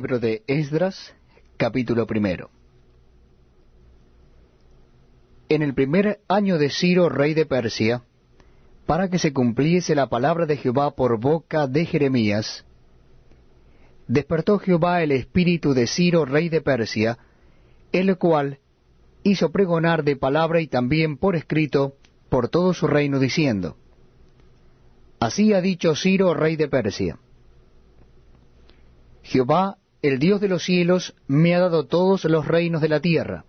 Libro de Esdras, capítulo 1. En el primer año de Ciro, rey de Persia, para que se cumpliese la palabra de Jehová por boca de Jeremías, despertó Jehová el espíritu de Ciro, rey de Persia, el cual hizo pregonar de palabra y también por escrito por todo su reino, diciendo: Así ha dicho Ciro, rey de Persia: Jehová, el Dios de los cielos, me ha dado todos los reinos de la tierra,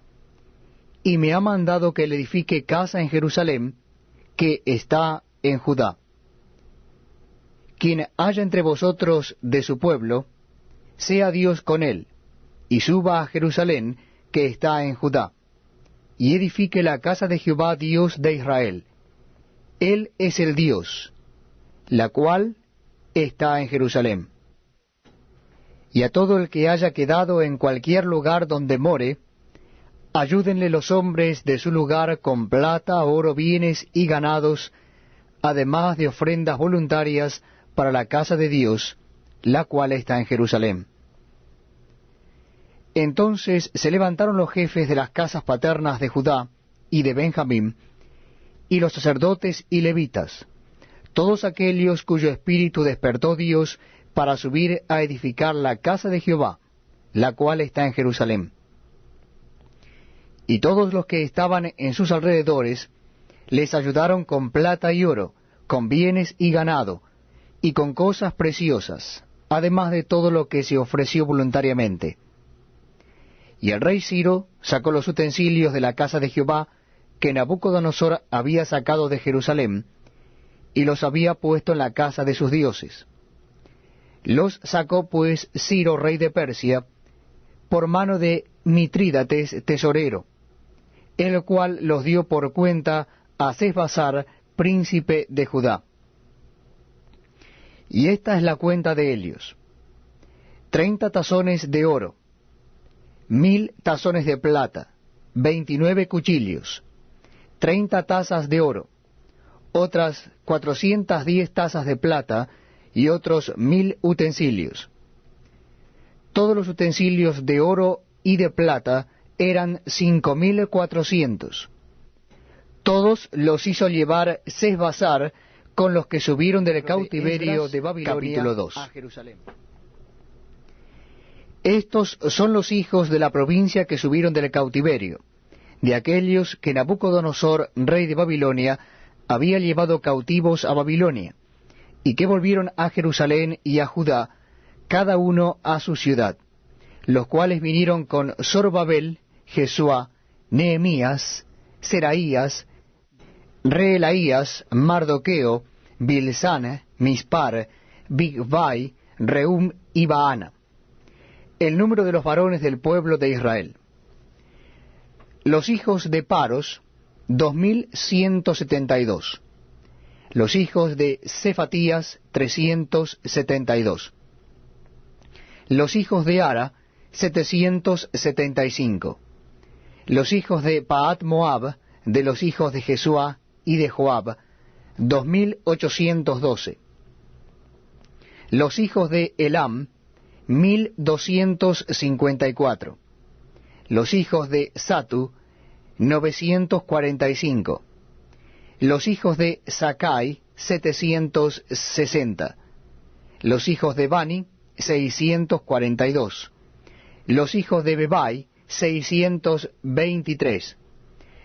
y me ha mandado que le edifique casa en Jerusalén, que está en Judá. Quien haya entre vosotros de su pueblo, sea Dios con él, y suba a Jerusalén, que está en Judá, y edifique la casa de Jehová, Dios de Israel. Él es el Dios, la cual está en Jerusalén. Y a todo el que haya quedado en cualquier lugar donde more, ayúdenle los hombres de su lugar con plata, oro, bienes y ganados, además de ofrendas voluntarias para la casa de Dios, la cual está en Jerusalén. Entonces se levantaron los jefes de las casas paternas de Judá y de Benjamín, y los sacerdotes y levitas, todos aquellos cuyo espíritu despertó Dios para subir a edificar la casa de Jehová, la cual está en Jerusalén. Y todos los que estaban en sus alrededores les ayudaron con plata y oro, con bienes y ganado, y con cosas preciosas, además de todo lo que se ofreció voluntariamente. Y el rey Ciro sacó los utensilios de la casa de Jehová que Nabucodonosor había sacado de Jerusalén, y los había puesto en la casa de sus dioses. Los sacó pues Ciro, rey de Persia, por mano de Mitrídates, tesorero, el cual los dio por cuenta a Sesbassar, príncipe de Judá. Y esta es la cuenta de ellos: 30 tazones de oro, 1000 tazones de plata, 29 cuchillos, 30 tazas de oro, otras 410 tazas de plata, y otros 1000 utensilios. Todos los utensilios de oro y de plata eran 5400. Todos los hizo llevar Sesbassar con los que subieron del cautiverio de Babilonia a Jerusalén. Estos son los hijos de la provincia que subieron del cautiverio, de aquellos que Nabucodonosor, rey de Babilonia, había llevado cautivos a Babilonia, y que volvieron a Jerusalén y a Judá, cada uno a su ciudad, los cuales vinieron con Zorobabel, Jesuá, Nehemías, Seraías, Reelaías, Mardoqueo, Bilsán, Mispar, Bigvai, Rehum y Baana. El número de los varones del pueblo de Israel. Los hijos de Paros, 2172. Los hijos de Cefatías, 372. Los hijos de Ara, 775. Los hijos de Paat Moab, de los hijos de Jesuá y de Joab, 2812. Los hijos de Elam, 1254. Los hijos de Satu, 945. Los hijos de Sakai, 760. Los hijos de Bani, 642. Los hijos de Bebai, 623.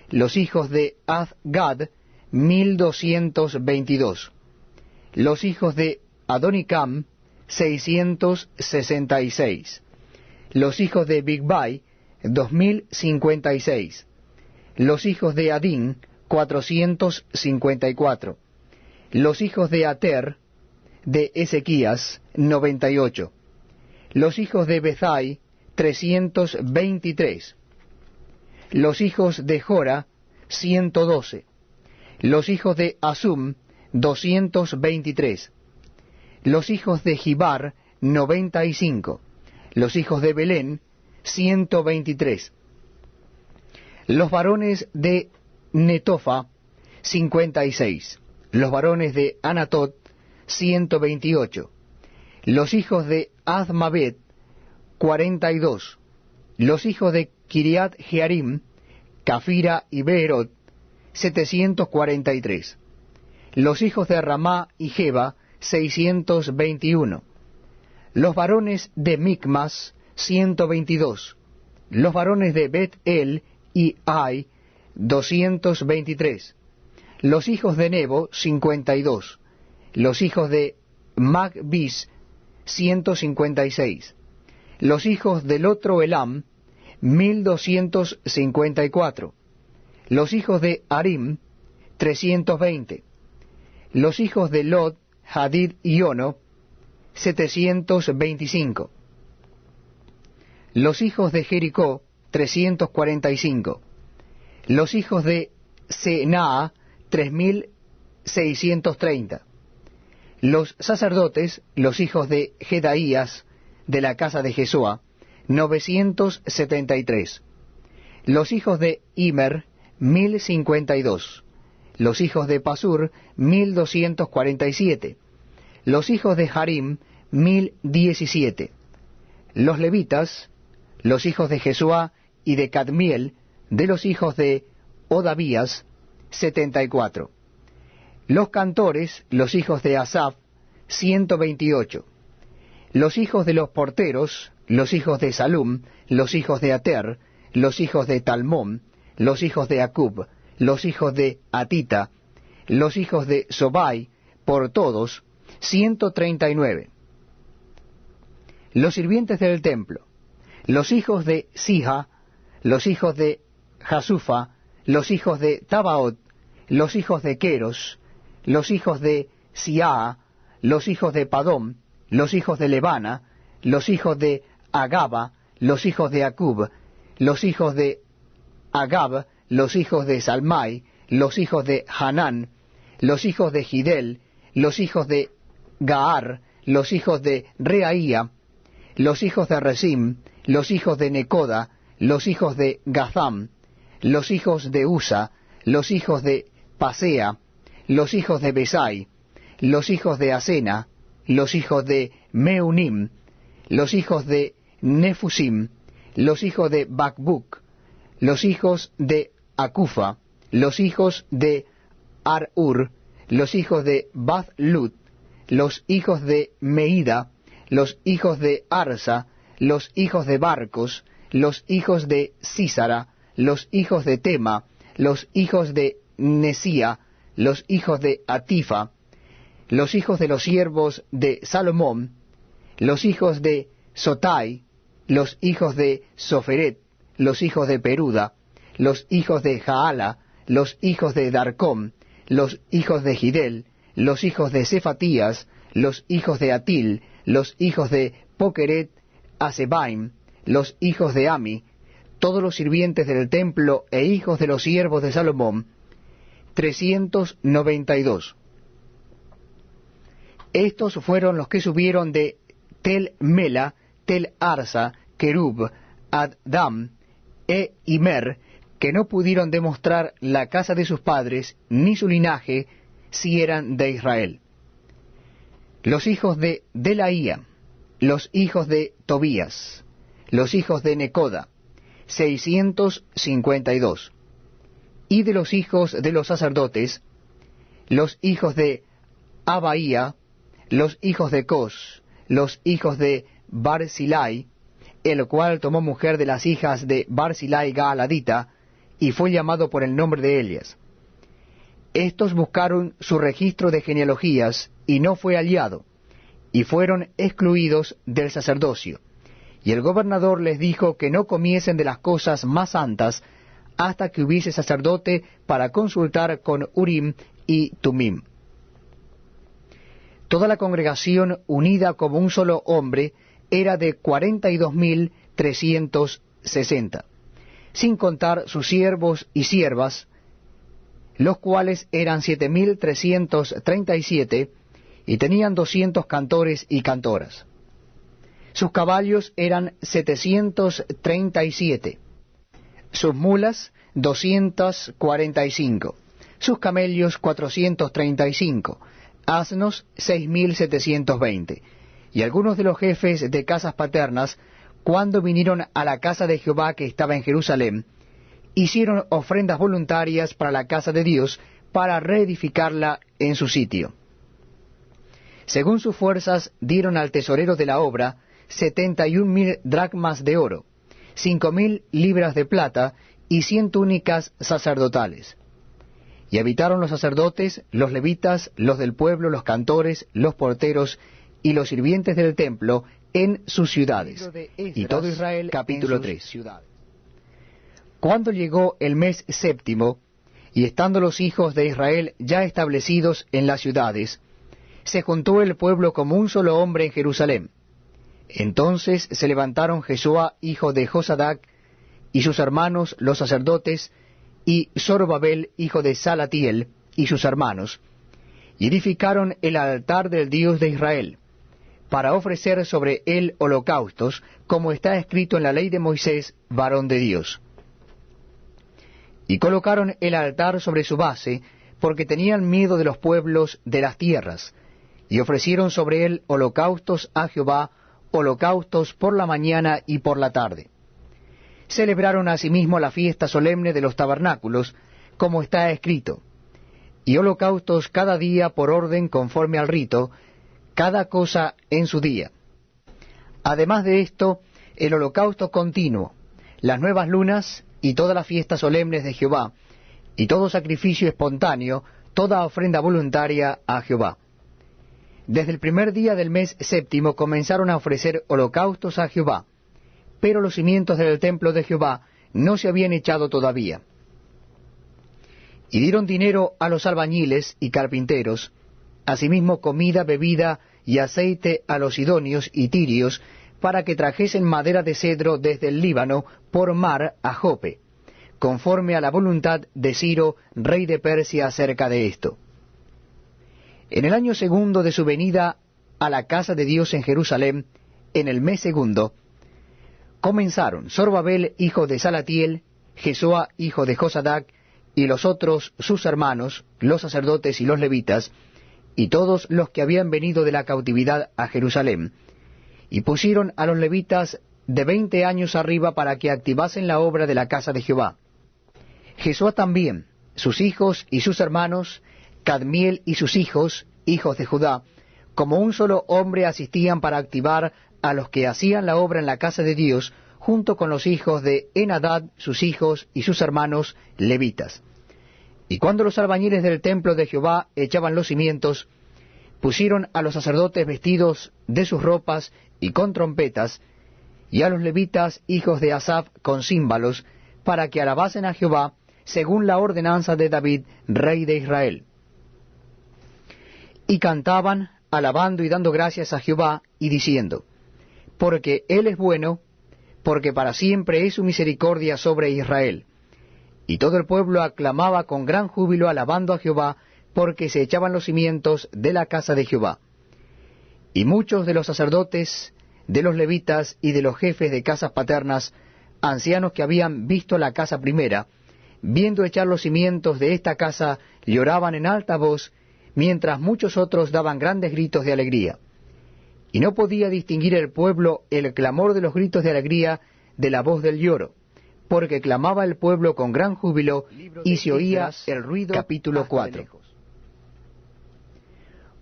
Los hijos de Azgad, 1222. Los hijos de Adonicam, 666. Los hijos de Bigvai, 2056. Los hijos de Adín, 454. Los hijos de Ater, de Ezequías, 98. Los hijos de Bezai, 323. Los hijos de Jora, 112. Los hijos de Asum, 223. Los hijos de Gibar, 95. Los hijos de Belén, 123. Los varones de Netofa, 56. Los varones de Anatot, 128. Los hijos de Azmaveth, 42. Los hijos de Kiriat Jearim, Cafira y Beerot, 743. Los hijos de Ramá y Geba, 621. Los varones de Micmas, 122. Los varones de Bet-El y Ai, 223. Los hijos de Nebo, 52. Los hijos de Magbis, 156. Los hijos del otro Elam, 1254. Los hijos de Arim, 320. Los hijos de Lot, Hadid y Ono, 725. Los hijos de Jericó, 345. Los hijos de Senaa, 3630. Los sacerdotes, los hijos de Jedaías, de la casa de Jesúa, 973. Los hijos de Immer, 1052. Los hijos de Pasur, 1247. Los hijos de Harim, 1017. Los levitas, los hijos de Jesúa y de Cadmiel, de los hijos de Odavías, 74. Los cantores, los hijos de Asaf, 128. Los hijos de los porteros, los hijos de Salum, los hijos de Ater, los hijos de Talmón, los hijos de Acub, los hijos de Atita, los hijos de Sobai, por todos, 139. Los sirvientes del templo, los hijos de Sija, los hijos de Jasufa, los hijos de Tabaot, los hijos de Queros, los hijos de Siaa, los hijos de Padom, los hijos de Lebana, los hijos de Agaba, los hijos de Acub, los hijos de Agab, los hijos de Salmai, los hijos de Hanán, los hijos de Gidel, los hijos de Gaar, los hijos de Reaía, los hijos de Resim, los hijos de Necoda, los hijos de Gazam, los hijos de Usa, los hijos de Pasea, los hijos de Besai, los hijos de Asena, los hijos de Meunim, los hijos de Nefusim, los hijos de Bakbuk, los hijos de Akufa, los hijos de Ar-ur, los hijos de Bath-lut, los hijos de Meida, los hijos de Arsa, los hijos de Barcos, los hijos de Sísara, los hijos de Tema, los hijos de Nesía, los hijos de Atifa, los hijos de los siervos de Salomón, los hijos de Sotai, los hijos de Soferet, los hijos de Peruda, los hijos de Jaala, los hijos de Darcón, los hijos de Gidel, los hijos de Cefatías, los hijos de Atil, los hijos de Pokeret Asebaim, los hijos de Ami, todos los sirvientes del templo e hijos de los siervos de Salomón, 392. Estos fueron los que subieron de Tel Mela, Tel Arsa, Kerub, Addam e Imer, que no pudieron demostrar la casa de sus padres, ni su linaje, si eran de Israel. Los hijos de Delaía, los hijos de Tobías, los hijos de Necoda, 652. Y de los hijos de los sacerdotes, los hijos de Abaía, los hijos de Cos, los hijos de Barzilai, el cual tomó mujer de las hijas de Barzilai Gaaladita, y fue llamado por el nombre de Elias. Estos buscaron su registro de genealogías, y no fue hallado, y fueron excluidos del sacerdocio. Y el gobernador les dijo que no comiesen de las cosas más santas, hasta que hubiese sacerdote para consultar con Urim y Tumim. Toda la congregación, unida como un solo hombre, era de 42.360, sin contar sus siervos y siervas, los cuales eran 7.337, y tenían 200 cantores y cantoras. Sus caballos eran 737, sus mulas 245, sus camellos 435, asnos 6.720, y algunos de los jefes de casas paternas cuando vinieron a la casa de Jehová que estaba en Jerusalén, hicieron ofrendas voluntarias para la casa de Dios, para reedificarla en su sitio. Según sus fuerzas, dieron al tesorero de la obra 71,000 dracmas de oro, 5,000 libras de plata y 100 túnicas sacerdotales. Y habitaron los sacerdotes, los levitas, los del pueblo, los cantores, los porteros y los sirvientes del templo en sus ciudades. Y todo Israel, capítulo 3. Cuando llegó el mes séptimo, y estando los hijos de Israel ya establecidos en las ciudades, se juntó el pueblo como un solo hombre en Jerusalén. Entonces se levantaron Jesúa, hijo de Josadac, y sus hermanos los sacerdotes, y Zorobabel, hijo de Salatiel, y sus hermanos, y edificaron el altar del Dios de Israel, para ofrecer sobre él holocaustos, como está escrito en la ley de Moisés, varón de Dios. Y colocaron el altar sobre su base, porque tenían miedo de los pueblos de las tierras, y ofrecieron sobre él holocaustos a Jehová, holocaustos por la mañana y por la tarde. Celebraron asimismo la fiesta solemne de los tabernáculos, como está escrito, y holocaustos cada día por orden conforme al rito, cada cosa en su día. Además de esto, el holocausto continuo, las nuevas lunas y todas las fiestas solemnes de Jehová, y todo sacrificio espontáneo, toda ofrenda voluntaria a Jehová. Desde el primer día del mes séptimo comenzaron a ofrecer holocaustos a Jehová, pero los cimientos del templo de Jehová no se habían echado todavía. Y dieron dinero a los albañiles y carpinteros, asimismo comida, bebida y aceite a los sidonios y tirios, para que trajesen madera de cedro desde el Líbano por mar a Jope, conforme a la voluntad de Ciro, rey de Persia, acerca de esto. En el año segundo de su venida a la casa de Dios en Jerusalén, en el mes segundo, comenzaron Zorobabel, hijo de Salatiel, Jesúa, hijo de Josadac, y los otros sus hermanos, los sacerdotes y los levitas, y todos los que habían venido de la cautividad a Jerusalén, y pusieron a los levitas de 20 años arriba para que activasen la obra de la casa de Jehová. Jesúa también, sus hijos y sus hermanos, Cadmiel y sus hijos, hijos de Judá, como un solo hombre asistían para activar a los que hacían la obra en la casa de Dios, junto con los hijos de Enadad, sus hijos y sus hermanos levitas. Y cuando los albañiles del templo de Jehová echaban los cimientos, pusieron a los sacerdotes vestidos de sus ropas y con trompetas, y a los levitas, hijos de Asaf, con címbalos, para que alabasen a Jehová, según la ordenanza de David, rey de Israel. Y cantaban, alabando y dando gracias a Jehová, y diciendo, porque Él es bueno, porque para siempre es su misericordia sobre Israel. Y todo el pueblo aclamaba con gran júbilo, alabando a Jehová, porque se echaban los cimientos de la casa de Jehová. Y muchos de los sacerdotes, de los levitas y de los jefes de casas paternas, ancianos que habían visto la casa primera, viendo echar los cimientos de esta casa, lloraban en alta voz, mientras muchos otros daban grandes gritos de alegría. Y no podía distinguir el pueblo el clamor de los gritos de alegría de la voz del lloro, porque clamaba el pueblo con gran júbilo, y se oía el ruido. Capítulo 4.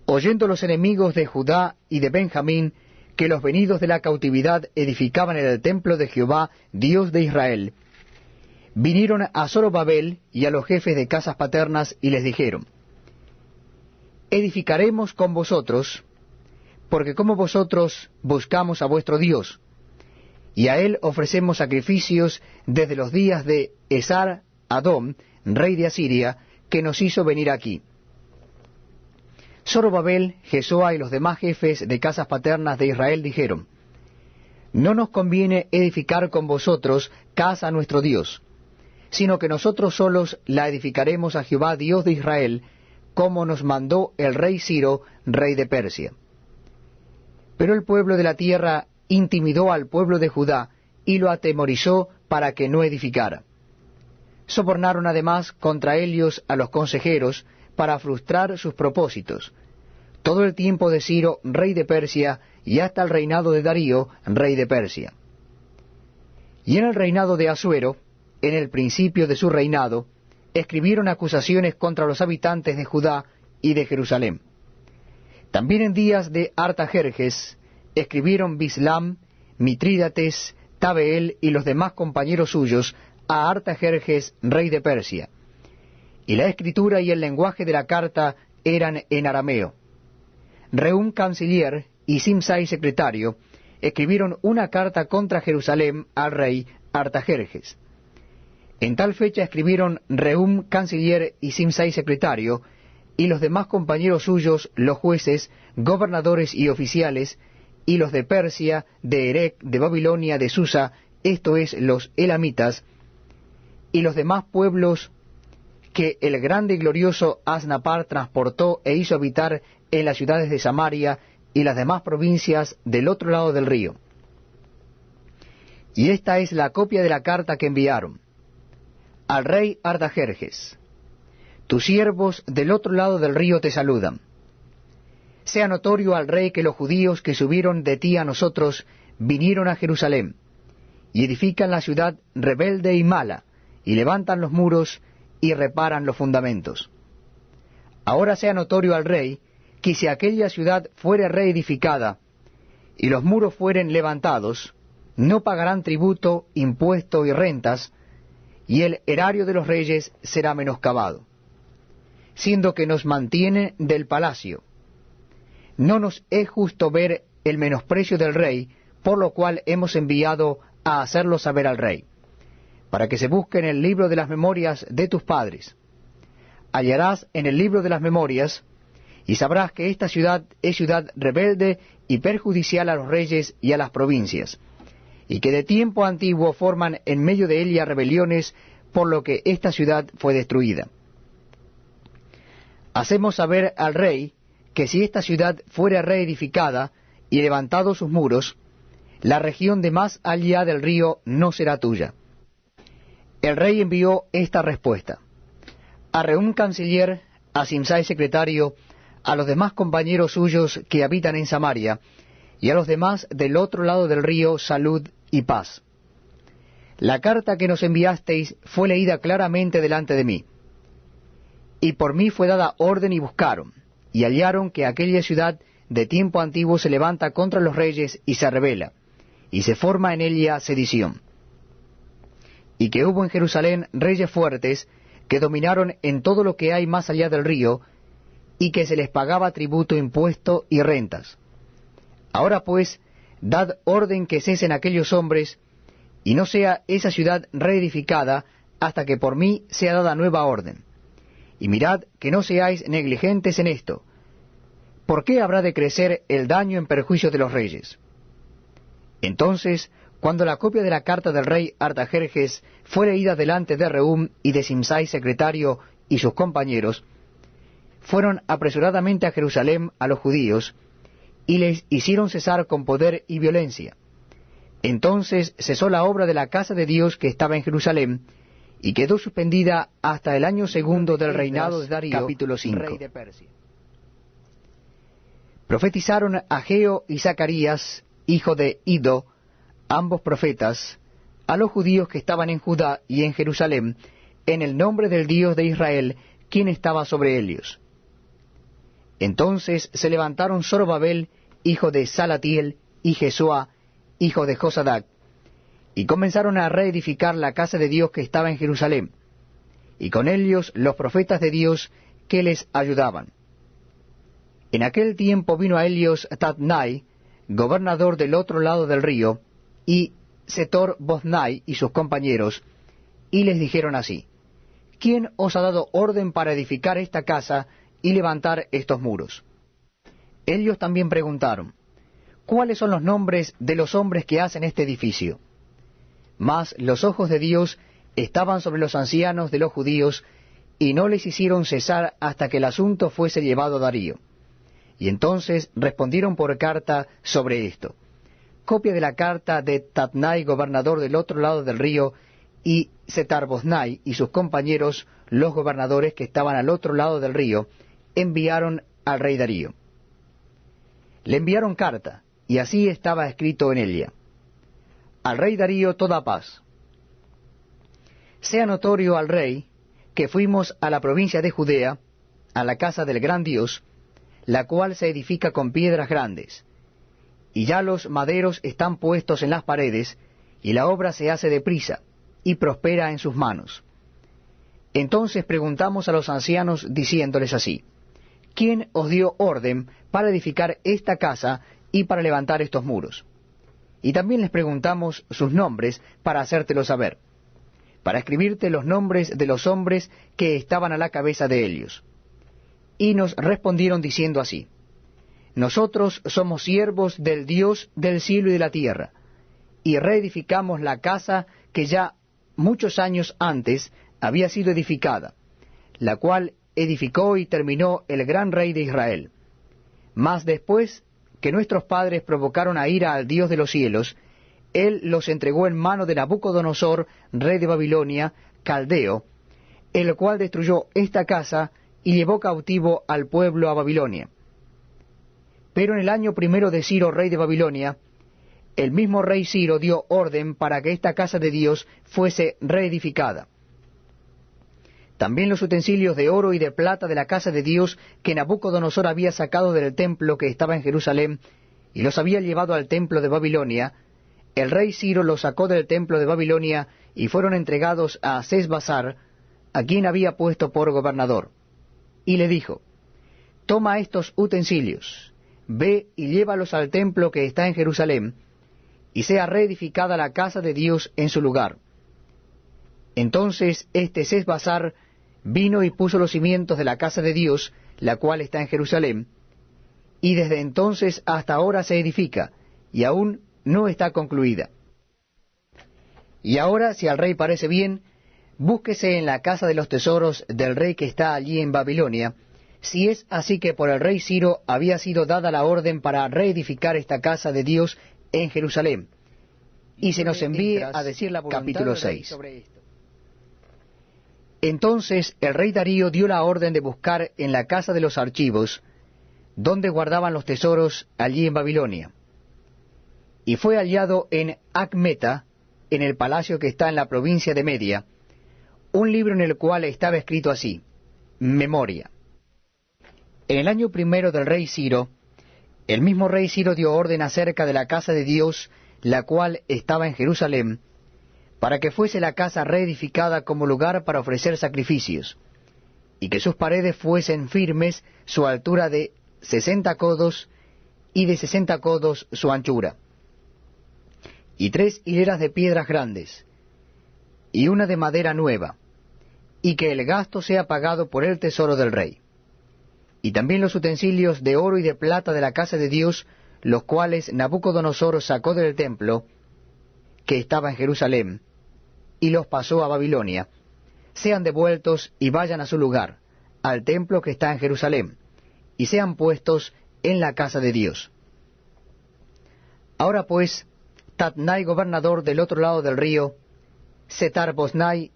Oyendo los enemigos de Judá y de Benjamín que los venidos de la cautividad edificaban el templo de Jehová, Dios de Israel, vinieron a Zorobabel y a los jefes de casas paternas y les dijeron, edificaremos con vosotros, porque como vosotros buscamos a vuestro Dios, y a él ofrecemos sacrificios desde los días de Esar Adom, rey de Asiria, que nos hizo venir aquí. Zorobabel, Jesúa y los demás jefes de casas paternas de Israel dijeron, no nos conviene edificar con vosotros casa a nuestro Dios, sino que nosotros solos la edificaremos a Jehová Dios de Israel, como nos mandó el rey Ciro, rey de Persia. Pero el pueblo de la tierra intimidó al pueblo de Judá y lo atemorizó para que no edificara. Sobornaron además contra ellos a los consejeros para frustrar sus propósitos, todo el tiempo de Ciro, rey de Persia, y hasta el reinado de Darío, rey de Persia. Y en el reinado de Asuero, en el principio de su reinado, escribieron acusaciones contra los habitantes de Judá y de Jerusalén. También en días de Artajerjes escribieron Bislam, Mitrídates, Tabeel y los demás compañeros suyos a Artajerjes, rey de Persia. Y la escritura y el lenguaje de la carta eran en arameo. Rehum, canciller, y Simsai, secretario, escribieron una carta contra Jerusalén al rey Artajerjes. En tal fecha escribieron Rehum, canciller, y Simsai, secretario, y los demás compañeros suyos, los jueces, gobernadores y oficiales, y los de Persia, de Erec, de Babilonia, de Susa, esto es, los elamitas, y los demás pueblos que el grande y glorioso Asnapar transportó e hizo habitar en las ciudades de Samaria y las demás provincias del otro lado del río. Y esta es la copia de la carta que enviaron. Al rey Artajerjes: tus siervos del otro lado del río te saludan. Sea notorio al rey que los judíos que subieron de ti a nosotros vinieron a Jerusalén, y edifican la ciudad rebelde y mala, y levantan los muros, y reparan los fundamentos. Ahora sea notorio al rey que si aquella ciudad fuere reedificada, y los muros fueren levantados, no pagarán tributo, impuesto y rentas, y el erario de los reyes será menoscabado, siendo que nos mantiene del palacio. No nos es justo ver el menosprecio del rey, por lo cual hemos enviado a hacerlo saber al rey, para que se busque en el libro de las memorias de tus padres. Hallarás en el libro de las memorias, y sabrás que esta ciudad es ciudad rebelde y perjudicial a los reyes y a las provincias, y que de tiempo antiguo forman en medio de ella rebeliones, por lo que esta ciudad fue destruida. Hacemos saber al rey que si esta ciudad fuere reedificada y levantados sus muros, la región de más allá del río no será tuya. El rey envió esta respuesta: a Rehum, canciller, a Simsai, secretario, a los demás compañeros suyos que habitan en Samaria, y a los demás del otro lado del río, salud y paz. La carta que nos enviasteis fue leída claramente delante de mí, y por mí fue dada orden y buscaron, y hallaron que aquella ciudad de tiempo antiguo se levanta contra los reyes y se rebela, y se forma en ella sedición. Y que hubo en Jerusalén reyes fuertes que dominaron en todo lo que hay más allá del río, y que se les pagaba tributo, impuesto y rentas. Ahora pues, dad orden que cesen aquellos hombres, y no sea esa ciudad reedificada hasta que por mí sea dada nueva orden. Y mirad que no seáis negligentes en esto. ¿Por qué habrá de crecer el daño en perjuicio de los reyes? Entonces, cuando la copia de la carta del rey Artajerjes fue leída delante de Rehum y de Simsai, secretario, y sus compañeros, fueron apresuradamente a Jerusalén a los judíos, y les hicieron cesar con poder y violencia. Entonces cesó la obra de la casa de Dios que estaba en Jerusalén, y quedó suspendida hasta el año segundo del reinado de Darío, capítulo 5. Rey de Persia. Profetizaron Ageo y Zacarías, hijo de Iddo, ambos profetas, a los judíos que estaban en Judá y en Jerusalén, en el nombre del Dios de Israel, quien estaba sobre ellos. Entonces se levantaron Zorobabel, hijo de Salatiel, y Jesuá, hijo de Josadac, y comenzaron a reedificar la casa de Dios que estaba en Jerusalén, y con ellos los profetas de Dios que les ayudaban. En aquel tiempo vino a ellos Tatnai, gobernador del otro lado del río, y Setor-Boznai y sus compañeros, y les dijeron así: ¿quién os ha dado orden para edificar esta casa y levantar estos muros? Ellos también preguntaron: ¿cuáles son los nombres de los hombres que hacen este edificio? Mas los ojos de Dios estaban sobre los ancianos de los judíos, y no les hicieron cesar hasta que el asunto fuese llevado a Darío. Y entonces respondieron por carta sobre esto: copia de la carta de Tatnai, gobernador del otro lado del río, y Setar-Boznai y sus compañeros, los gobernadores que estaban al otro lado del río, enviaron al rey Darío. Le enviaron carta, y así estaba escrito en ella: al rey Darío toda paz. sea notorio al rey que fuimos a la provincia de Judea, a la casa del gran Dios, la cual se edifica con piedras grandes, y ya los maderos están puestos en las paredes, y la obra se hace deprisa, y prospera en sus manos. Entonces preguntamos a los ancianos, diciéndoles así: ¿quién os dio orden para edificar esta casa y para levantar estos muros? Y también les preguntamos sus nombres para hacértelo saber, para escribirte los nombres de los hombres que estaban a la cabeza de ellos. Y nos respondieron diciendo así: nosotros somos siervos del Dios del cielo y de la tierra, y reedificamos la casa que ya muchos años antes había sido edificada, la cual edificó y terminó el gran rey de Israel. Mas después que nuestros padres provocaron a ira al Dios de los cielos, él los entregó en mano de Nabucodonosor, rey de Babilonia, caldeo, el cual destruyó esta casa y llevó cautivo al pueblo a Babilonia. Pero en el año primero de Ciro, rey de Babilonia, el mismo rey Ciro dio orden para que esta casa de Dios fuese reedificada. También los utensilios de oro y de plata de la casa de Dios que Nabucodonosor había sacado del templo que estaba en Jerusalén y los había llevado al templo de Babilonia, el rey Ciro los sacó del templo de Babilonia y fueron entregados a Sesbassar, a quien había puesto por gobernador. Y le dijo: toma estos utensilios, ve y llévalos al templo que está en Jerusalén, y sea reedificada la casa de Dios en su lugar. Entonces Sesbassar vino y puso los cimientos de la casa de Dios, la cual está en Jerusalén, y desde entonces hasta ahora se edifica, y aún no está concluida. Y ahora, si al rey parece bien, búsquese en la casa de los tesoros del rey que está allí en Babilonia, si es así que por el rey Ciro había sido dada la orden para reedificar esta casa de Dios en Jerusalén, y se nos envíe a decir la voluntad capítulo 6. Entonces el rey Darío dio la orden de buscar en la casa de los archivos, donde guardaban los tesoros allí en Babilonia. Y fue hallado en Acmeta, en el palacio que está en la provincia de Media, un libro en el cual estaba escrito así: Memoria. En el año primero del rey Ciro, el mismo rey Ciro dio orden acerca de la casa de Dios, la cual estaba en Jerusalén, para que fuese la casa reedificada como lugar para ofrecer sacrificios, y que sus paredes fuesen firmes, su altura de 60 codos, y de 60 codos su anchura, y 3 hileras de piedras grandes, y una de madera nueva, y que el gasto sea pagado por el tesoro del rey. Y también los utensilios de oro y de plata de la casa de Dios, los cuales Nabucodonosor sacó del templo, que estaba en Jerusalén, y los pasó a Babilonia, sean devueltos y vayan a su lugar, al templo que está en Jerusalén, y sean puestos en la casa de Dios. Ahora pues, Tatnai, gobernador del otro lado del río, Setar-Bosnai,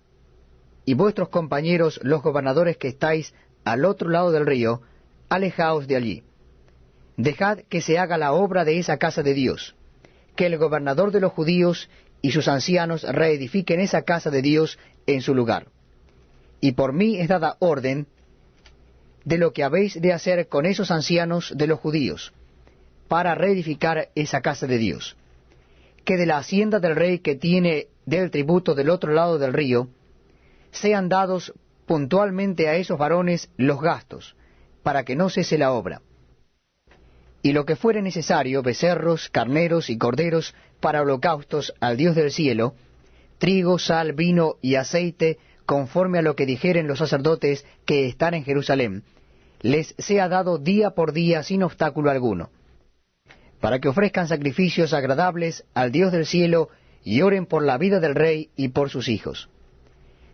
y vuestros compañeros los gobernadores que estáis al otro lado del río, alejaos de allí. Dejad que se haga la obra de esa casa de Dios, que el gobernador de los judíos y sus ancianos reedifiquen esa casa de Dios en su lugar. Y por mí es dada orden de lo que habéis de hacer con esos ancianos de los judíos, para reedificar esa casa de Dios. Que de la hacienda del rey que tiene del tributo del otro lado del río, sean dados puntualmente a esos varones los gastos, para que no cese la obra. Y lo que fuere necesario, becerros, carneros y corderos para holocaustos al Dios del cielo, trigo, sal, vino y aceite, conforme a lo que dijeren los sacerdotes que están en Jerusalén, les sea dado día por día sin obstáculo alguno, para que ofrezcan sacrificios agradables al Dios del cielo y oren por la vida del rey y por sus hijos.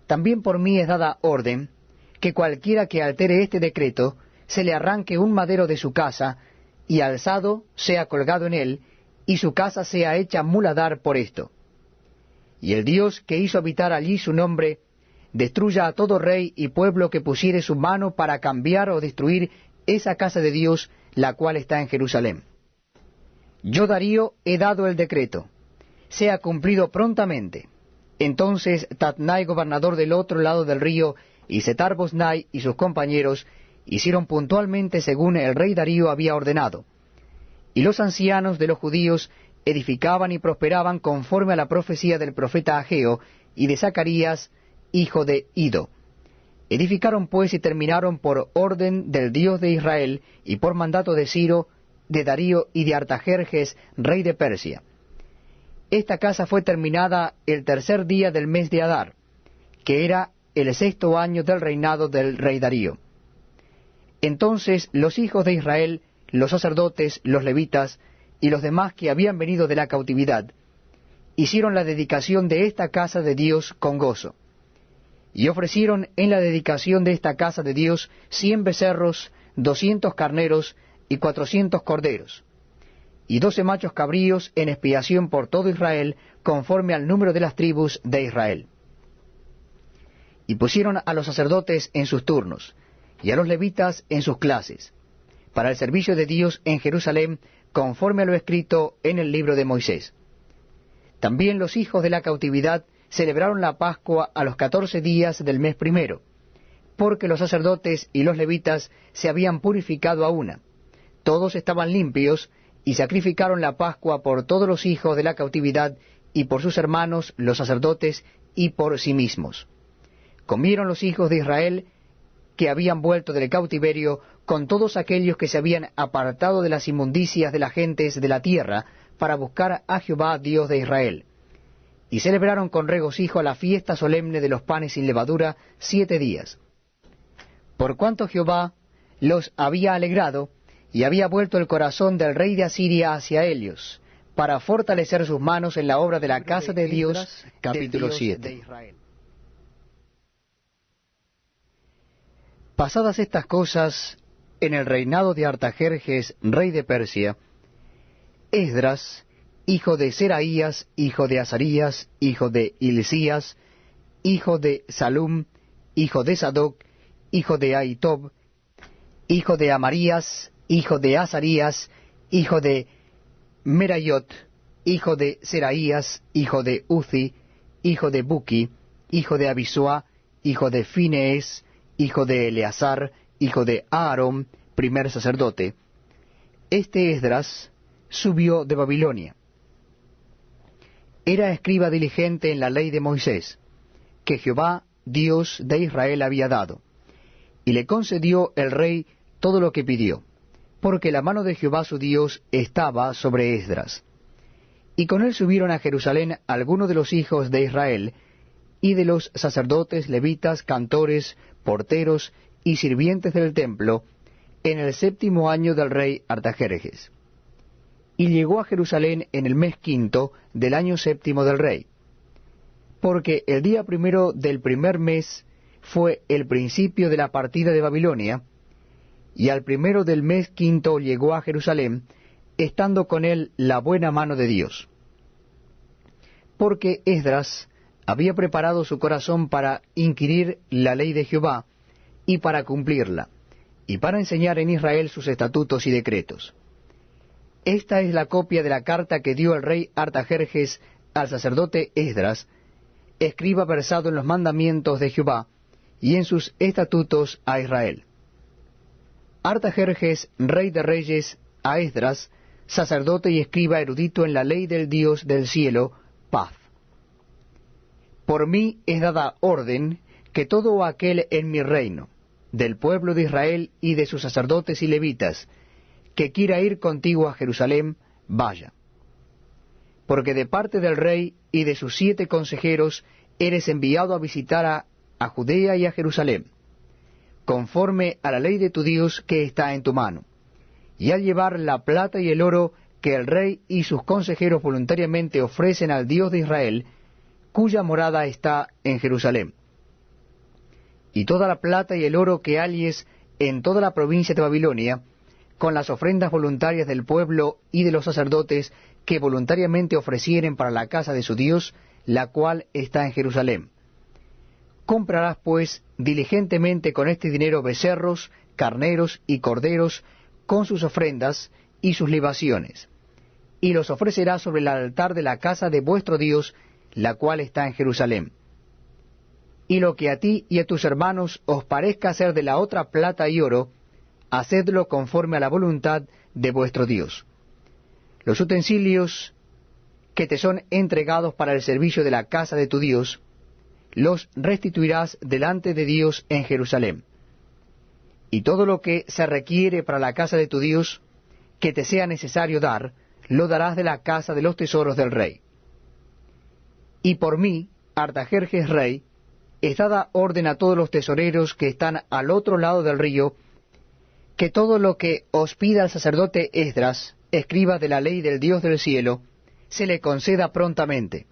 También por mí es dada orden que cualquiera que altere este decreto se le arranque un madero de su casa, y alzado sea colgado en él, y su casa sea hecha muladar por esto. Y el Dios que hizo habitar allí su nombre, destruya a todo rey y pueblo que pusiere su mano para cambiar o destruir esa casa de Dios, la cual está en Jerusalén. Yo, Darío, he dado el decreto, sea cumplido prontamente, Entonces Tatnai, gobernador del otro lado del río, y Setar-Boznai y sus compañeros hicieron puntualmente según el rey Darío había ordenado. Y los ancianos de los judíos edificaban y prosperaban conforme a la profecía del profeta Ageo y de Zacarías, hijo de Ido. Edificaron pues y terminaron por orden del Dios de Israel y por mandato de Ciro, de Darío y de Artajerjes, rey de Persia. Esta casa fue terminada el tercer día del mes de Adar, que era el 6º año del reinado del rey Darío. Entonces los hijos de Israel, los sacerdotes, los levitas y los demás que habían venido de la cautividad, hicieron la dedicación de esta casa de Dios con gozo. Y ofrecieron en la dedicación de esta casa de Dios 100 becerros, 200 carneros y 400 corderos, y 12 machos cabríos en expiación por todo Israel, conforme al número de las tribus de Israel. Y pusieron a los sacerdotes en sus turnos, y a los levitas en sus clases, para el servicio de Dios en Jerusalén, conforme a lo escrito en el libro de Moisés. También los hijos de la cautividad celebraron la Pascua a los 14 días del mes primero, porque los sacerdotes y los levitas se habían purificado a una. Todos estaban limpios, y sacrificaron la Pascua por todos los hijos de la cautividad, y por sus hermanos los sacerdotes, y por sí mismos. Comieron los hijos de Israel que habían vuelto del cautiverio, con todos aquellos que se habían apartado de las inmundicias de las gentes de la tierra, para buscar a Jehová Dios de Israel. Y celebraron con regocijo la fiesta solemne de los panes sin levadura 7 días. Por cuanto Jehová los había alegrado, y había vuelto el corazón del rey de Asiria hacia ellos, para fortalecer sus manos en la obra de la casa de Dios. Capítulo 7. Pasadas estas cosas, en el reinado de Artajerjes, rey de Persia, Esdras, hijo de Seraías, hijo de Azarías, hijo de Hilcías, hijo de Salum, hijo de Sadoc, hijo de Ahitob, hijo de Amarías, hijo de Azarías, hijo de Merayot, hijo de Seraías, hijo de Uzi, hijo de Buki, hijo de Abisua, hijo de Finees, hijo de Eleazar, hijo de Aarón, primer sacerdote. Este Esdras subió de Babilonia. Era escriba diligente en la ley de Moisés, que Jehová, Dios de Israel, había dado, y le concedió el rey todo lo que pidió, porque la mano de Jehová su Dios estaba sobre Esdras. Y con él subieron a Jerusalén algunos de los hijos de Israel, y de los sacerdotes, levitas, cantores, porteros y sirvientes del templo, en el 7º año del rey Artajerjes. Y llegó a Jerusalén en el mes 5 del año 7 del rey, porque el día primero del primer mes fue el principio de la partida de Babilonia, y al primero del mes 5 llegó a Jerusalén, estando con él la buena mano de Dios. Porque Esdras había preparado su corazón para inquirir la ley de Jehová, y para cumplirla, y para enseñar en Israel sus estatutos y decretos. Esta es la copia de la carta que dio el rey Artajerjes al sacerdote Esdras, escriba versado en los mandamientos de Jehová, y en sus estatutos a Israel. Artajerjes, rey de reyes, a Esdras, sacerdote y escriba erudito en la ley del Dios del cielo, paz. Por mí es dada orden que todo aquel en mi reino, del pueblo de Israel y de sus sacerdotes y levitas, que quiera ir contigo a Jerusalén, vaya. Porque de parte del rey y de sus 7 consejeros eres enviado a visitar a Judea y a Jerusalén, conforme a la ley de tu Dios que está en tu mano, y al llevar la plata y el oro que el rey y sus consejeros voluntariamente ofrecen al Dios de Israel, cuya morada está en Jerusalén. Y toda la plata y el oro que halles en toda la provincia de Babilonia, con las ofrendas voluntarias del pueblo y de los sacerdotes que voluntariamente ofrecieren para la casa de su Dios, la cual está en Jerusalén. Comprarás pues diligentemente con este dinero becerros, carneros y corderos, con sus ofrendas y sus libaciones, y los ofrecerás sobre el altar de la casa de vuestro Dios, la cual está en Jerusalén. Y lo que a ti y a tus hermanos os parezca ser de la otra plata y oro, hacedlo conforme a la voluntad de vuestro Dios. Los utensilios que te son entregados para el servicio de la casa de tu Dios, los restituirás delante de Dios en Jerusalén. Y todo lo que se requiere para la casa de tu Dios, que te sea necesario dar, lo darás de la casa de los tesoros del rey. Y por mí, Artajerjes rey, es dada orden a todos los tesoreros que están al otro lado del río, que todo lo que os pida el sacerdote Esdras, escriba de la ley del Dios del cielo, se le conceda prontamente,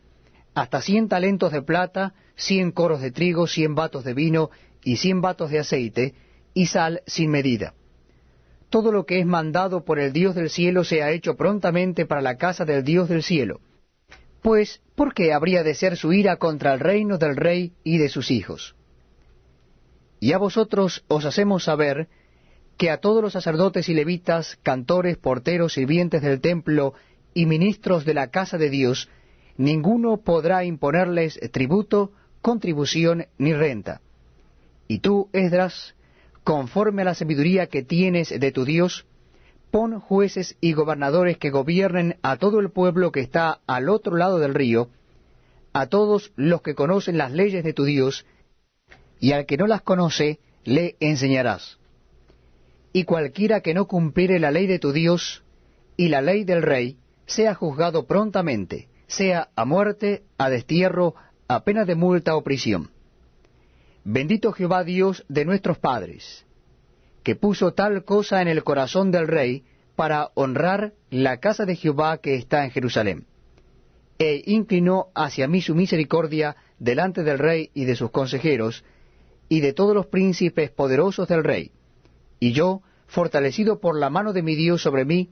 hasta 100 talentos de plata, 100 coros de trigo, 100 batos de vino y 100 batos de aceite, y sal sin medida. Todo lo que es mandado por el Dios del cielo sea hecho prontamente para la casa del Dios del cielo. Pues, ¿por qué habría de ser su ira contra el reino del rey y de sus hijos? Y a vosotros os hacemos saber que a todos los sacerdotes y levitas, cantores, porteros, sirvientes del templo y ministros de la casa de Dios, ninguno podrá imponerles tributo, contribución ni renta. Y tú, Esdras, conforme a la sabiduría que tienes de tu Dios, pon jueces y gobernadores que gobiernen a todo el pueblo que está al otro lado del río, a todos los que conocen las leyes de tu Dios, y al que no las conoce, le enseñarás. Y cualquiera que no cumpliere la ley de tu Dios y la ley del rey, sea juzgado prontamente, sea a muerte, a destierro, a pena de multa o prisión. Bendito Jehová Dios de nuestros padres, que puso tal cosa en el corazón del rey para honrar la casa de Jehová que está en Jerusalén, e inclinó hacia mí su misericordia delante del rey y de sus consejeros, y de todos los príncipes poderosos del rey. Y yo, fortalecido por la mano de mi Dios sobre mí,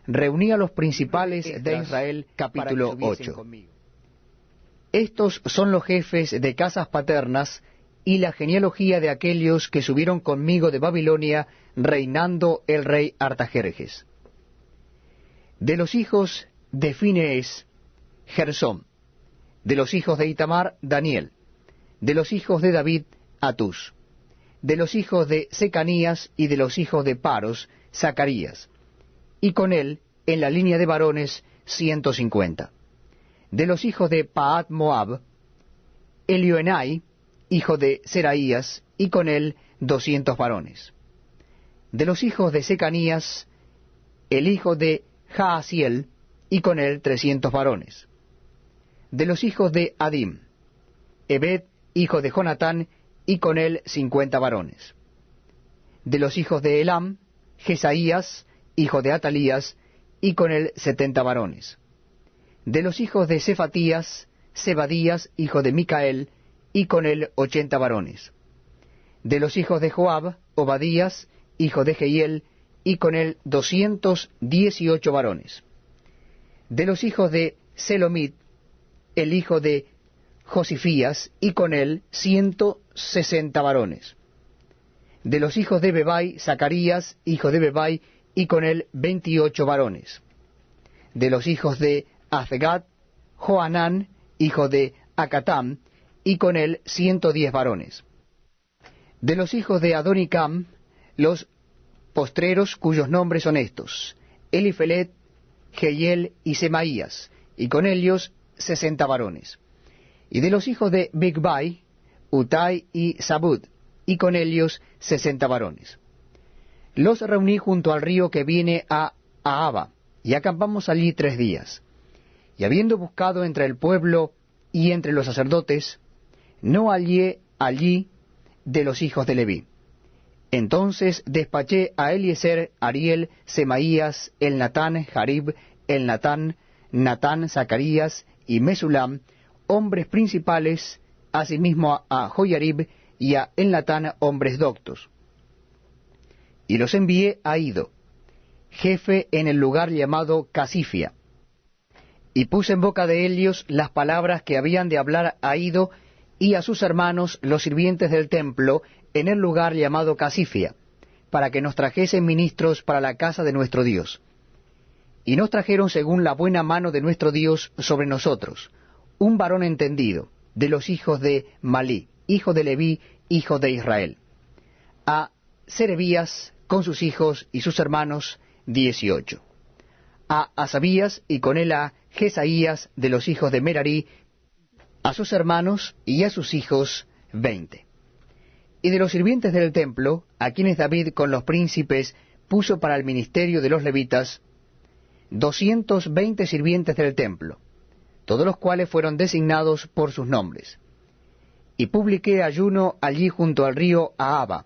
reuní a los principales de Israel. Capítulo 8. Estos son los jefes de casas paternas y la genealogía de aquellos que subieron conmigo de Babilonia, reinando el rey Artajerjes. De los hijos de Finees, Gersón. De los hijos de Itamar, Daniel. De los hijos de David, Atús. De los hijos de Secanías y de los hijos de Paros, Zacarías. Y con él, en la línea de varones, 150. De los hijos de Pahat Moab, Elioenai, hijo de Seraías, y con él 200 varones. De los hijos de Secanías, el hijo de Jaasiel, y con él 300 varones. De los hijos de Adim, Ebed, hijo de Jonatán, y con él 50 varones. De los hijos de Elam, Jesaías, hijo de Atalías, y con él 70 varones. De los hijos de Cefatías, Zebadías, hijo de Micael, y con él 80 varones. De los hijos de Joab, Obadías, hijo de Jehiel, y con él 218 varones. De los hijos de Selomit, el hijo de Josifías, y con él 160 varones. De los hijos de Bebai, Zacarías, hijo de Bebai, y con él 28 varones. De los hijos de Azgad, Joanán, hijo de Acatam, y con él 110 varones. De los hijos de Adonicam, los postreros cuyos nombres son estos: Elifelet, Jehiel y Semaías, y con ellos 60 varones. Y de los hijos de Bigvai, Utai y Zabud, y con ellos 60 varones. Los reuní junto al río que viene a Ahava, y acampamos allí 3 días. Y habiendo buscado entre el pueblo y entre los sacerdotes, no hallé allí de los hijos de Leví. Entonces despaché a Eliezer, Ariel, Semaías, Elnatán, Jarib, Elnatán, Natán, Zacarías y Mesulam, hombres principales, asimismo a Joyarib y a Elnatán, hombres doctos. Y los envié a Ido, jefe en el lugar llamado Casifia, y puse en boca de ellos las palabras que habían de hablar a Ido y a sus hermanos, los sirvientes del templo, en el lugar llamado Casifia, para que nos trajesen ministros para la casa de nuestro Dios. Y nos trajeron según la buena mano de nuestro Dios sobre nosotros, un varón entendido, de los hijos de Malí, hijo de Leví, hijo de Israel. A Serebías, con sus hijos y sus hermanos, 18. A Asabías, y con él a Jesaías, de los hijos de Merarí, a sus hermanos y a sus hijos, 20. Y de los sirvientes del templo, a quienes David con los príncipes puso para el ministerio de los levitas, 220 sirvientes del templo, todos los cuales fueron designados por sus nombres. Y publiqué ayuno allí junto al río Ahaba,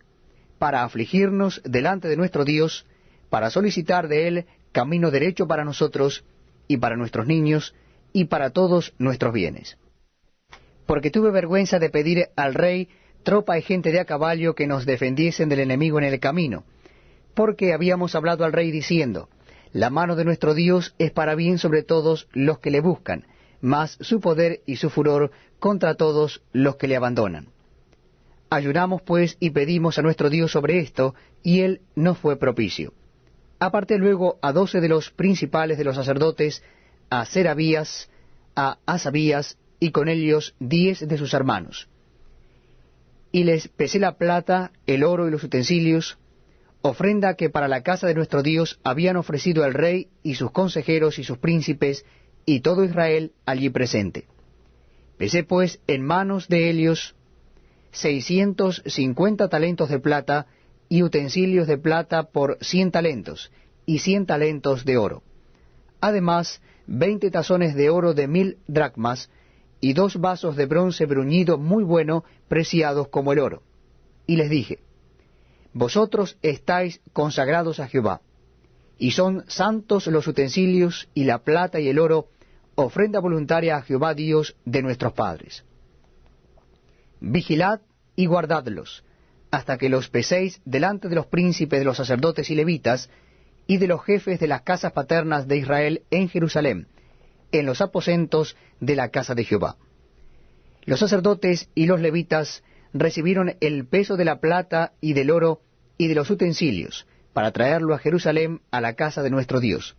para afligirnos delante de nuestro Dios, para solicitar de él camino derecho para nosotros, y para nuestros niños, y para todos nuestros bienes. Porque tuve vergüenza de pedir al rey tropa y gente de a caballo que nos defendiesen del enemigo en el camino, porque habíamos hablado al rey diciendo, la mano de nuestro Dios es para bien sobre todos los que le buscan, mas su poder y su furor contra todos los que le abandonan. Ayunamos pues y pedimos a nuestro Dios sobre esto, y él nos fue propicio. Aparté luego a 12 de los principales de los sacerdotes, a Serabías, a Asabías, y con ellos 10 de sus hermanos. Y les pesé la plata, el oro y los utensilios, ofrenda que para la casa de nuestro Dios habían ofrecido el rey y sus consejeros y sus príncipes, y todo Israel allí presente. Pesé pues en manos de ellos 650 talentos de plata, y utensilios de plata por 100 talentos, y 100 talentos de oro. Además, 20 tazones de oro de 1000 dracmas, y 2 vasos de bronce bruñido muy bueno, preciados como el oro. Y les dije, vosotros estáis consagrados a Jehová, y son santos los utensilios, y la plata y el oro, ofrenda voluntaria a Jehová Dios de nuestros padres. Vigilad y guardadlos, hasta que los peséis delante de los príncipes de los sacerdotes y levitas, y de los jefes de las casas paternas de Israel en Jerusalén, en los aposentos de la casa de Jehová. Los sacerdotes y los levitas recibieron el peso de la plata y del oro y de los utensilios, para traerlo a Jerusalén a la casa de nuestro Dios.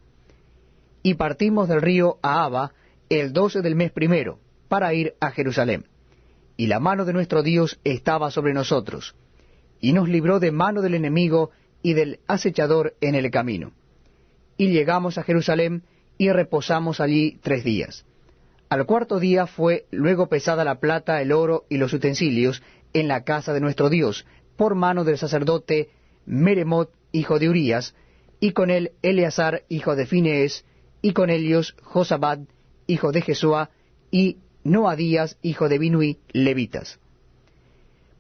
Y partimos del río Ahaba el 12 del mes primero, para ir a Jerusalén. Y la mano de nuestro Dios estaba sobre nosotros, y nos libró de mano del enemigo y del acechador en el camino. Y llegamos a Jerusalén, y reposamos allí 3 días. Al cuarto día fue luego pesada la plata, el oro y los utensilios en la casa de nuestro Dios, por mano del sacerdote Meremot, hijo de Urías, y con él Eleazar, hijo de Finees, y con ellos Josabad, hijo de Jesúa, y Noadías, hijo de Binuí, levitas.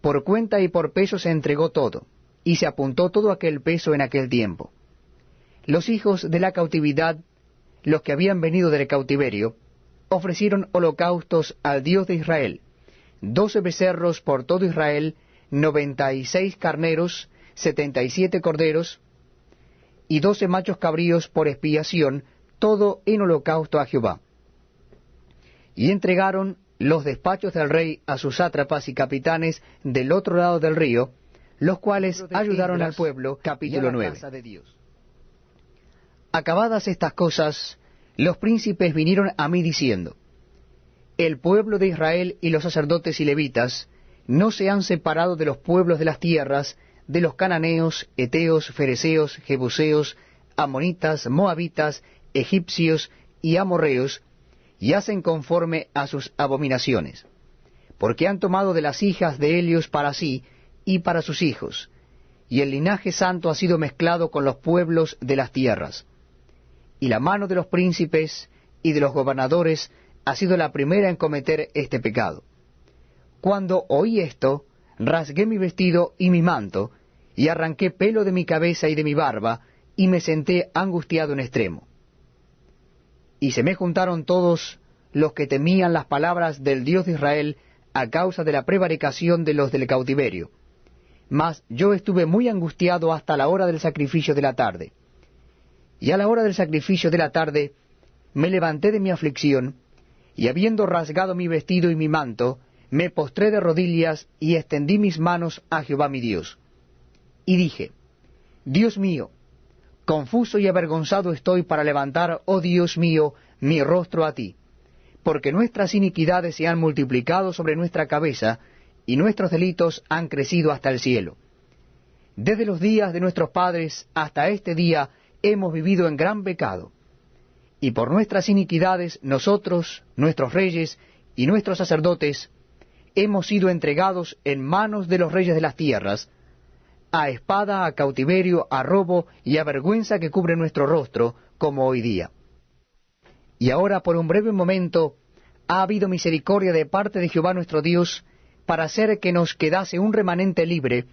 Por cuenta y por peso se entregó todo, y se apuntó todo aquel peso en aquel tiempo. Los hijos de la cautividad, los que habían venido del cautiverio, ofrecieron holocaustos al Dios de Israel, 12 becerros por todo Israel, 96 carneros, 77 corderos, y 12 machos cabríos por expiación, todo en holocausto a Jehová. Y entregaron los despachos del rey a sus sátrapas y capitanes del otro lado del río, los cuales ayudaron al pueblo. Capítulo 9. Acabadas estas cosas, los príncipes vinieron a mí diciendo, el pueblo de Israel y los sacerdotes y levitas no se han separado de los pueblos de las tierras, de los cananeos, heteos, fereceos, jebuseos, amonitas, moabitas, egipcios y amorreos, y hacen conforme a sus abominaciones, porque han tomado de las hijas de ellos para sí y para sus hijos, y el linaje santo ha sido mezclado con los pueblos de las tierras. Y la mano de los príncipes y de los gobernadores ha sido la primera en cometer este pecado. Cuando oí esto, rasgué mi vestido y mi manto, y arranqué pelo de mi cabeza y de mi barba, y me senté angustiado en extremo. Y se me juntaron todos los que temían las palabras del Dios de Israel a causa de la prevaricación de los del cautiverio. Mas yo estuve muy angustiado hasta la hora del sacrificio de la tarde. Y a la hora del sacrificio de la tarde me levanté de mi aflicción, y habiendo rasgado mi vestido y mi manto, me postré de rodillas y extendí mis manos a Jehová mi Dios. Y dije, Dios mío, confuso y avergonzado estoy para levantar, oh Dios mío, mi rostro a ti, porque nuestras iniquidades se han multiplicado sobre nuestra cabeza, y nuestros delitos han crecido hasta el cielo. Desde los días de nuestros padres hasta este día hemos vivido en gran pecado, y por nuestras iniquidades nosotros, nuestros reyes y nuestros sacerdotes, hemos sido entregados en manos de los reyes de las tierras, a espada, a cautiverio, a robo y a vergüenza que cubre nuestro rostro, como hoy día. Y ahora por un breve momento ha habido misericordia de parte de Jehová nuestro Dios, para hacer que nos quedase un remanente libre,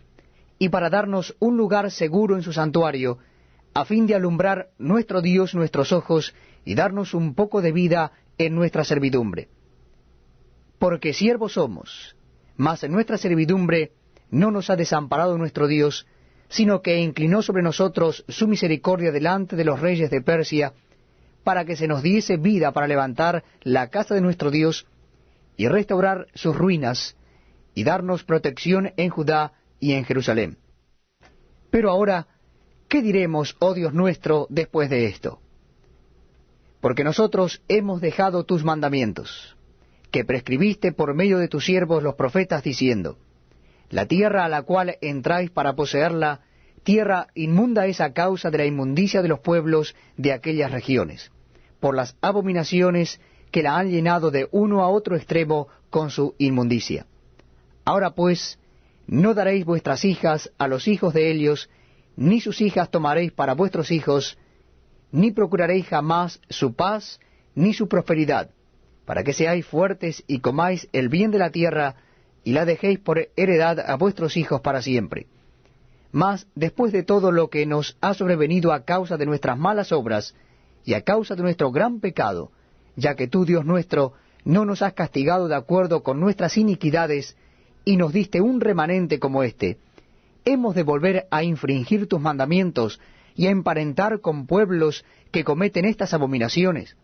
y para darnos un lugar seguro en su santuario, a fin de alumbrar nuestro Dios nuestros ojos, y darnos un poco de vida en nuestra servidumbre. Porque siervos somos, mas en nuestra servidumbre no nos ha desamparado nuestro Dios, sino que inclinó sobre nosotros su misericordia delante de los reyes de Persia, para que se nos diese vida para levantar la casa de nuestro Dios, y restaurar sus ruinas, y darnos protección en Judá y en Jerusalén. Pero ahora, ¿qué diremos, oh Dios nuestro, después de esto? Porque nosotros hemos dejado tus mandamientos, que prescribiste por medio de tus siervos los profetas, diciendo: la tierra a la cual entráis para poseerla, tierra inmunda es a causa de la inmundicia de los pueblos de aquellas regiones, por las abominaciones que la han llenado de uno a otro extremo con su inmundicia. Ahora pues, no daréis vuestras hijas a los hijos de ellos, ni sus hijas tomaréis para vuestros hijos, ni procuraréis jamás su paz, ni su prosperidad, para que seáis fuertes y comáis el bien de la tierra, y la dejéis por heredad a vuestros hijos para siempre. Mas, después de todo lo que nos ha sobrevenido a causa de nuestras malas obras, y a causa de nuestro gran pecado, ya que tú, Dios nuestro, no nos has castigado de acuerdo con nuestras iniquidades, y nos diste un remanente como este, ¿hemos de volver a infringir tus mandamientos, y a emparentar con pueblos que cometen estas abominaciones?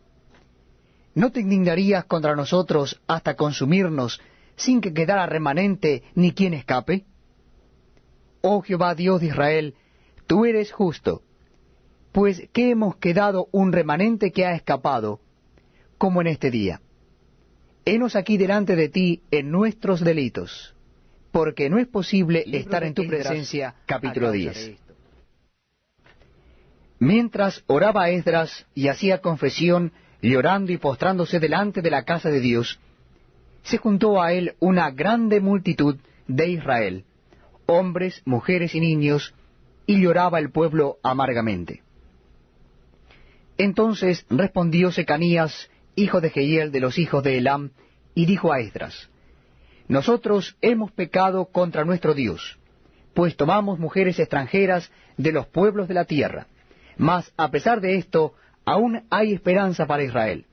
¿No te indignarías contra nosotros hasta consumirnos, sin que quedara remanente ni quien escape? Oh Jehová Dios de Israel, tú eres justo, pues que hemos quedado un remanente que ha escapado, como en este día. Henos aquí delante de ti en nuestros delitos, porque no es posible estar en tu presencia. Capítulo 10. Mientras oraba Esdras y hacía confesión, llorando y postrándose delante de la casa de Dios, se juntó a él una grande multitud de Israel, hombres, mujeres y niños, y lloraba el pueblo amargamente. Entonces respondió Secanías, hijo de Jehiel de los hijos de Elam, y dijo a Esdras: nosotros hemos pecado contra nuestro Dios, pues tomamos mujeres extranjeras de los pueblos de la tierra. Mas a pesar de esto, aún hay esperanza para Israel.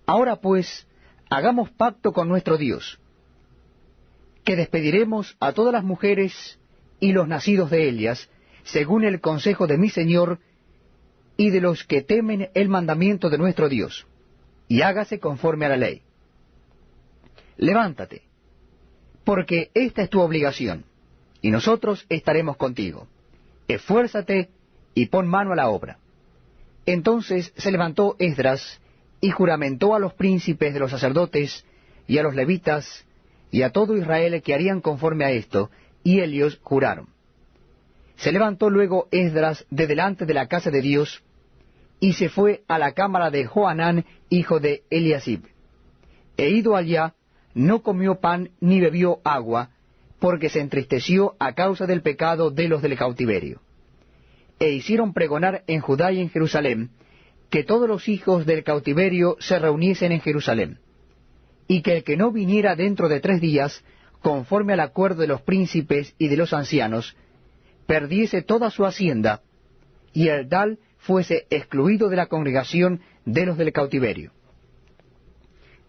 Ahora pues, hagamos pacto con nuestro Dios, que despediremos a todas las mujeres y los nacidos de ellas, según el consejo de mi Señor y de los que temen el mandamiento de nuestro Dios, y hágase conforme a la ley. Levántate, porque esta es tu obligación, y nosotros estaremos contigo. Esfuérzate y pon mano a la obra. Entonces se levantó Esdras y juramentó a los príncipes de los sacerdotes y a los levitas y a todo Israel que harían conforme a esto, y ellos juraron. Se levantó luego Esdras de delante de la casa de Dios, y se fue a la cámara de Johanán, hijo de Eliasib. E ido allá, no comió pan ni bebió agua, porque se entristeció a causa del pecado de los del cautiverio. E hicieron pregonar en Judá y en Jerusalén, que todos los hijos del cautiverio se reuniesen en Jerusalén, y que el que no viniera dentro de 3 días, conforme al acuerdo de los príncipes y de los ancianos, perdiese toda su hacienda, y el tal fuese excluido de la congregación de los del cautiverio.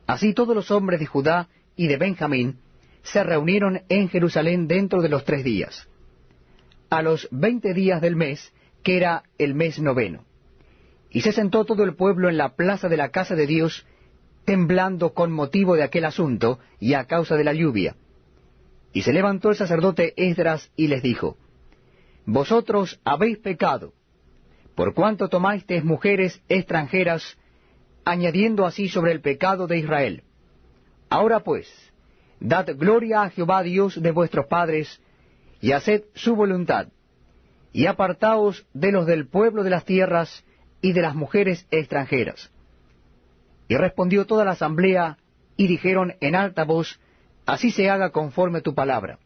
Así todos los hombres de Judá y de Benjamín se reunieron en Jerusalén dentro de los 3 días, a los 20 días del mes, que era el mes 9. Y se sentó todo el pueblo en la plaza de la casa de Dios, temblando con motivo de aquel asunto y a causa de la lluvia. Y se levantó el sacerdote Esdras y les dijo: vosotros habéis pecado, por cuanto tomasteis mujeres extranjeras añadiendo así sobre el pecado de Israel. Ahora pues, dad gloria a Jehová Dios de vuestros padres, y haced su voluntad, y apartaos de los del pueblo de las tierras y de las mujeres extranjeras. Y respondió toda la asamblea, y dijeron en alta voz, así se haga conforme a tu palabra.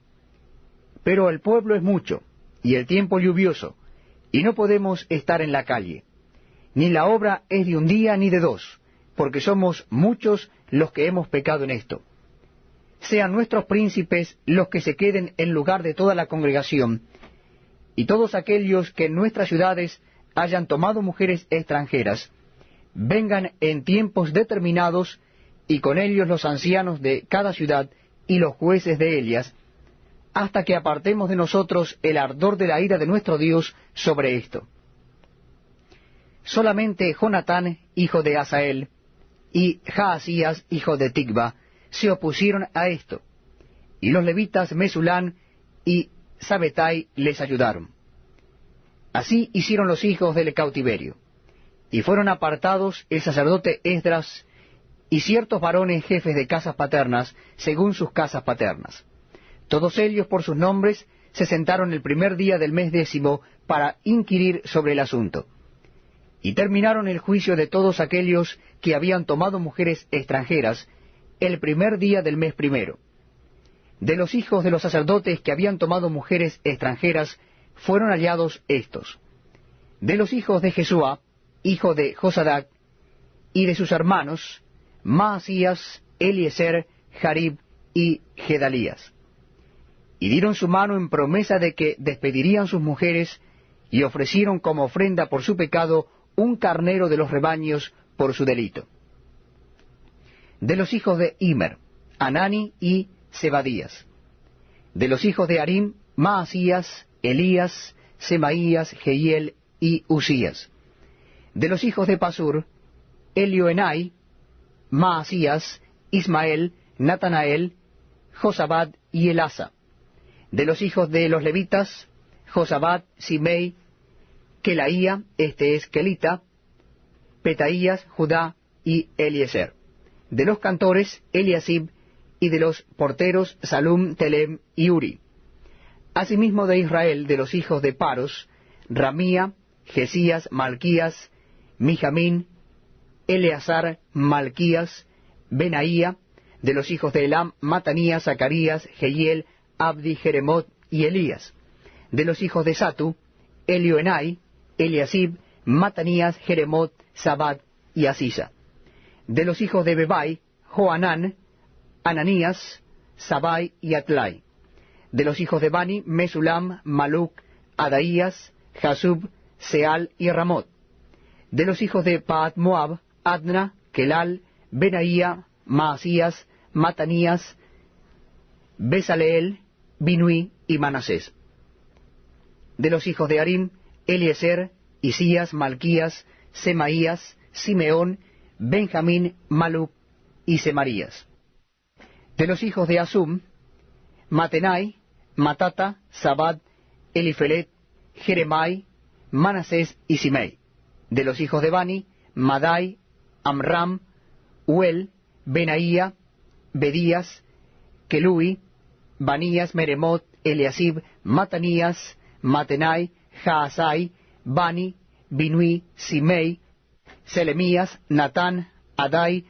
Pero el pueblo es mucho, y el tiempo lluvioso, y no podemos estar en la calle. Ni la obra es de un día ni de dos, porque somos muchos los que hemos pecado en esto. Sean nuestros príncipes los que se queden en lugar de toda la congregación, y todos aquellos que en nuestras ciudades hayan tomado mujeres extranjeras, vengan en tiempos determinados, y con ellos los ancianos de cada ciudad y los jueces de ellas, hasta que apartemos de nosotros el ardor de la ira de nuestro Dios sobre esto. Solamente Jonatán, hijo de Asael, y Jaasías, hijo de Ticva, se opusieron a esto, y los levitas Mesulán y Sabetai les ayudaron. Así hicieron los hijos del cautiverio, y fueron apartados el sacerdote Esdras y ciertos varones jefes de casas paternas, según sus casas paternas. Todos ellos por sus nombres se sentaron el primer día del mes 10 para inquirir sobre el asunto. Y terminaron el juicio de todos aquellos que habían tomado mujeres extranjeras el primer día del mes 1. De los hijos de los sacerdotes que habían tomado mujeres extranjeras fueron hallados estos. De los hijos de Jesúa, hijo de Josadac, y de sus hermanos, Maasías, Eliezer, Jarib y Gedalías. Y dieron su mano en promesa de que despedirían sus mujeres, y ofrecieron como ofrenda por su pecado un carnero de los rebaños por su delito. De los hijos de Immer, Anani y Zebadías. De los hijos de Harim, Maasías, Elías, Semaías, Jehiel y Usías. De los hijos de Pasur, Elioenai, Maasías, Ismael, Natanael, Josabad y Elasa. De los hijos de los levitas, Josabad, Simei, Kelaía, este es Kelita, Petaías, Judá y Eliezer. De los cantores, Eliasib, y de los porteros, Salum, Telem y Uri. Asimismo de Israel, de los hijos de Paros, Ramía, Jesías, Malquías, Mijamín, Eleazar, Malquías, Benaía. De los hijos de Elam, Matanías, Zacarías, Jehiel, Abdi, Jeremot y Elías. De los hijos de Satu, Elioenai, Eliasib, Matanías, Jeremot, Sabad y Asisa. De los hijos de Bebai, Joanán, Ananías, Sabai y Atlai. De los hijos de Bani, Mesulam, Maluc, Adaías, Jasub, Seal y Ramot. De los hijos de Paat Moab, Adna, Kelal, Benaía, Maasías, Matanías, Besaleel, Binui y Manasés. De los hijos de Harim, Eliezer, Isías, Malquías, Semaías, Simeón, Benjamín, Maluc y Semarías. De los hijos de Asum, Matenai, Matata, Sabad, Elifelet, Jeremai, Manasés y Simei. De los hijos de Bani, Madai, Amram, Uel, Benaía, Bedías, Kelui, Banías, Meremot, Eliasib, Matanías, Matenai, Jaasai, Bani, Binui, Simei, Selemías, Natán, Adai,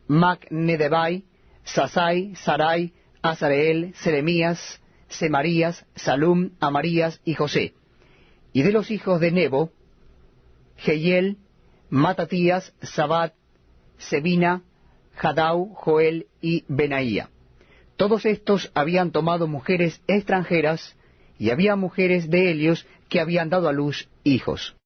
Macnedebai, Sasai, Sarai, Azareel, Selemías, Semarías, Salum, Amarías y José. Y de los hijos de Nebo, Jehiel, Matatías, Sabat, Sebina, Jadau, Joel y Benaía. Todos estos habían tomado mujeres extranjeras, y había mujeres de ellos que habían dado a luz hijos.